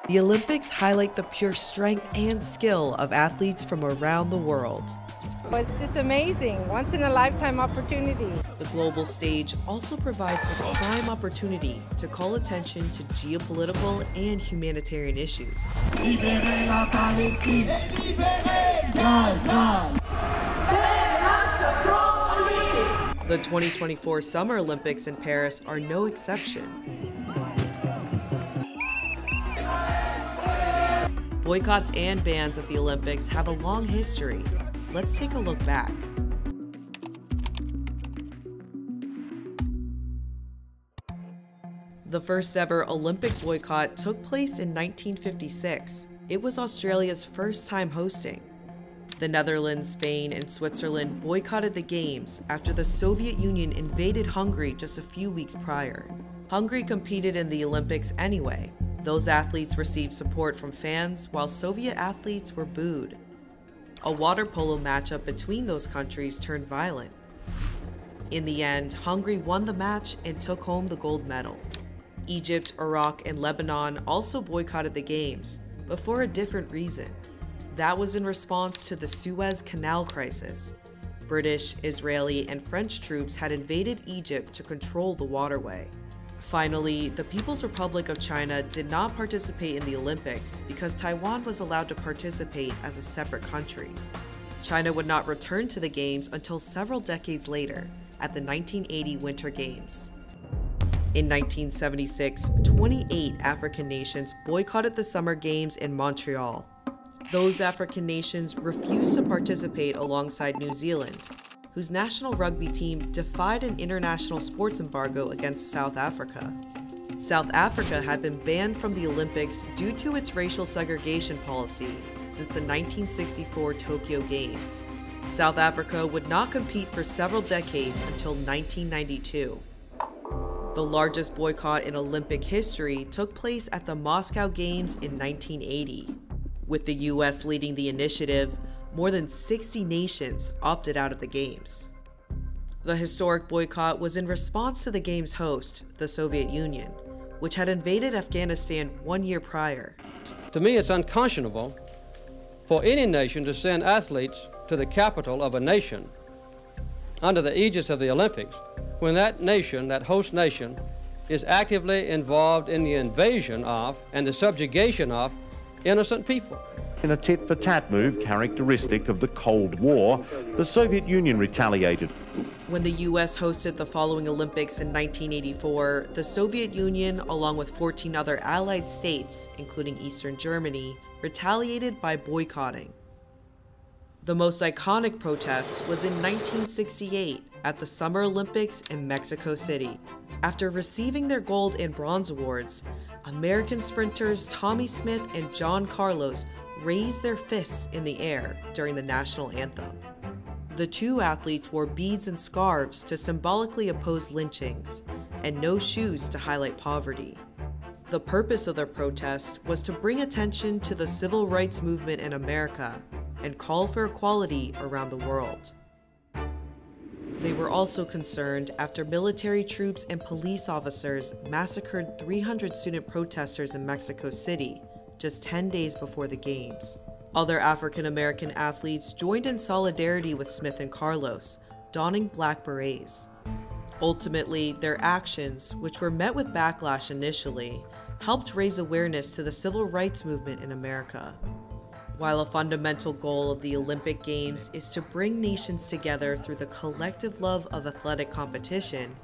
The Olympics highlight the pure strength and skill of athletes from around the world. It's just amazing, once-in-a-lifetime opportunity. The global stage also provides a prime opportunity to call attention to geopolitical and humanitarian issues. The 2024 Summer Olympics in Paris are no exception. Boycotts and bans at the Olympics have a long history. Let's take a look back. The first ever Olympic boycott took place in 1956. It was Australia's first time hosting. The Netherlands, Spain, and Switzerland boycotted the Games after the Soviet Union invaded Hungary just a few weeks prior. Hungary competed in the Olympics anyway. Those athletes received support from fans, while Soviet athletes were booed. A water polo matchup between those countries turned violent. In the end, Hungary won the match and took home the gold medal. Egypt, Iraq, and Lebanon also boycotted the Games, but for a different reason. That was in response to the Suez Canal crisis. British, Israeli, and French troops had invaded Egypt to control the waterway. Finally, the People's Republic of China did not participate in the Olympics because Taiwan was allowed to participate as a separate country. China would not return to the Games until several decades later, at the 1980 Winter Games. In 1976, 28 African nations boycotted the Summer Games in Montreal. Those African nations refused to participate alongside New Zealand, whose national rugby team defied an international sports embargo against South Africa. South Africa had been banned from the Olympics due to its racial segregation policy since the 1964 Tokyo Games. South Africa would not compete for several decades until 1992. The largest boycott in Olympic history took place at the Moscow Games in 1980. With the US leading the initiative, more than 60 nations opted out of the Games. The historic boycott was in response to the Games' host, the Soviet Union, which had invaded Afghanistan 1 year prior. To me, it's unconscionable for any nation to send athletes to the capital of a nation under the aegis of the Olympics when that nation, that host nation, is actively involved in the invasion of and the subjugation of innocent people. In a tit-for-tat move characteristic of the Cold War, the Soviet Union retaliated. When the US hosted the following Olympics in 1984, the Soviet Union, along with 14 other allied states, including Eastern Germany, retaliated by boycotting. The most iconic protest was in 1968 at the Summer Olympics in Mexico City. After receiving their gold and bronze awards, American sprinters Tommie Smith and John Carlos raised their fists in the air during the national anthem. The two athletes wore beads and scarves to symbolically oppose lynchings, and no shoes to highlight poverty. The purpose of their protest was to bring attention to the civil rights movement in America and call for equality around the world. They were also concerned after military troops and police officers massacred 300 student protesters in Mexico City just 10 days before the Games. Other African-American athletes joined in solidarity with Smith and Carlos, donning black berets. Ultimately, their actions, which were met with backlash initially, helped raise awareness to the civil rights movement in America. While a fundamental goal of the Olympic Games is to bring nations together through the collective love of athletic competition,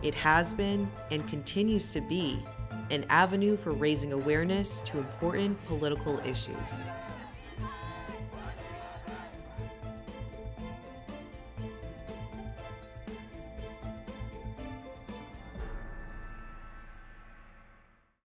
it has been, and continues to be, an avenue for raising awareness to important political issues.